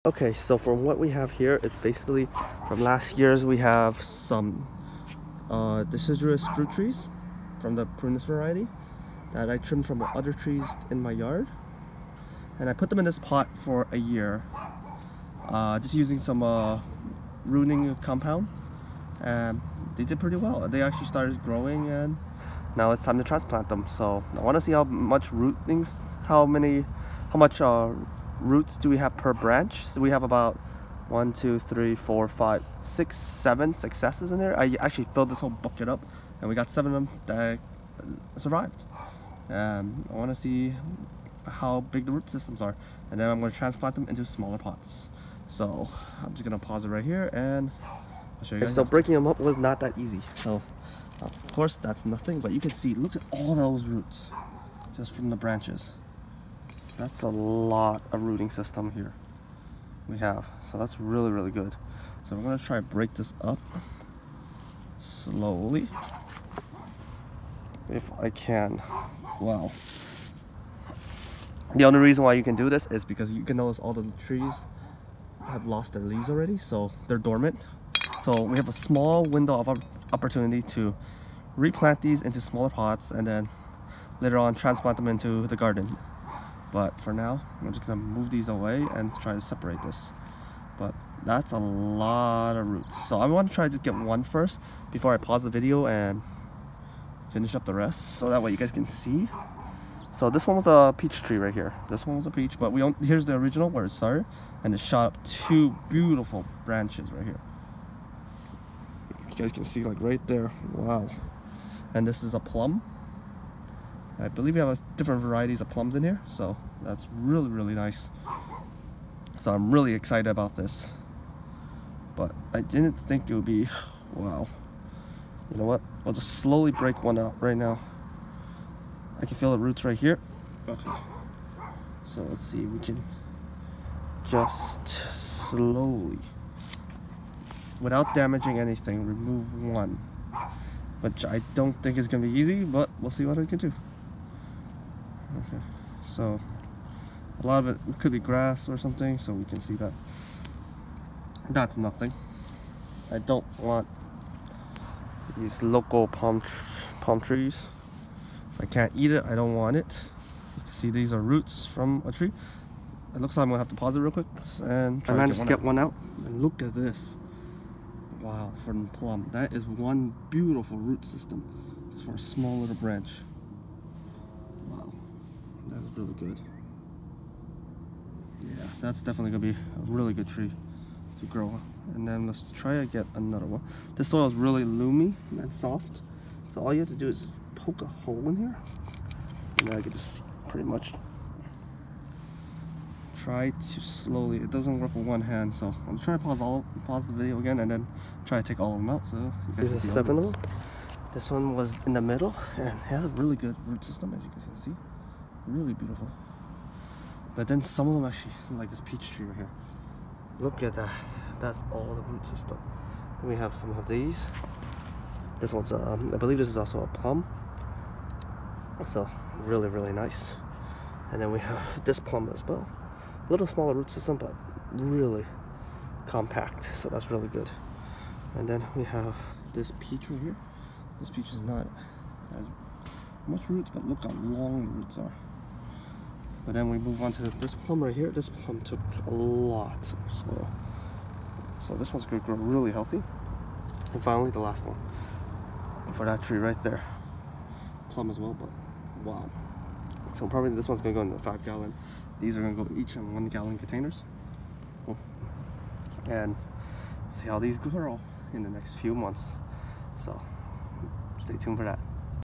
Okay, so from what we have here, it's basically from last year's. We have some deciduous fruit trees from the prunus variety that I trimmed from the other trees in my yard, and I put them in this pot for a year, just using some rooting compound, and they did pretty well. They actually started growing, and now it's time to transplant them. So I want to see how much how much roots do we have per branch. So we have about 1, 2, 3, 4, 5, 6, 7 successes in there. I actually filled this whole bucket up, and we got 7 of them that survived. I want to see how big the root systems are, and then I'm going to transplant them into smaller pots. So I'm just going to pause it right here, and I'll show you guys. So breaking them up was not that easy. So of course that's nothing, but you can see, look at all those roots just from the branches. That's a lot of rooting system here we have, so that's really, really good. So I'm going to try to break this up slowly if I can. Wow. The only reason why you can do this is because you can notice all the trees have lost their leaves already, so they're dormant. So we have a small window of opportunity to replant these into smaller pots, and then later on transplant them into the garden. But for now, I'm just gonna move these away and try to separate this. But that's a lot of roots. So I want to try to just get one first before I pause the video and finish up the rest, so that way you guys can see. So this one was a peach tree right here. This one was a peach, but here's the original where it started, and it shot up 2 beautiful branches right here. You guys can see, like, right there. Wow. And this is a plum. I believe we have different varieties of plums in here, so that's really, really nice. So I'm really excited about this, but I didn't think it would be. Wow. You know what? I'll just slowly break one out right now. I can feel the roots right here. Okay. So let's see if we can just slowly, without damaging anything, remove one. Which I don't think is going to be easy, but we'll see what I can do. Okay, so a lot of it could be grass or something, so we can see that that's nothing. I don't want these local palm trees. If I can't eat it, I don't want it. You can see these are roots from a tree. It looks like I'm gonna have to pause it real quick and try to get one out. And look at this. Wow, from plum. That is one beautiful root system just for a small little branch. Wow, that's really good. Yeah, that's definitely gonna be a really good tree to grow. And then let's try to get another one. This soil is really loomy and soft, so all you have to do is just poke a hole in here, and then I can just pretty much try to slowly. It doesn't work with one hand, so I'm trying to pause the video again and then try to take all of them out so you guys can see. 7 of them. This one was in the middle and it has a really good root system, as you can see. Really beautiful. But then some of them actually, like this peach tree right here. Look at that. That's all the root system. Then we have some of these. This one's I believe this is also a plum. So really, really nice. And then we have this plum as well. A little smaller root system, but really compact, so that's really good. And then we have this peach right here. This peach is not as much roots, but look how long the roots are. But then we move on to this plum right here. This plum took a lot of soil, so this one's going to grow really healthy. And finally, the last one for that tree right there, plum as well, but wow. So probably this one's going to go in the 5-gallon. These are going to go each in 1-gallon containers. Cool. And see how these grow in the next few months. So stay tuned for that.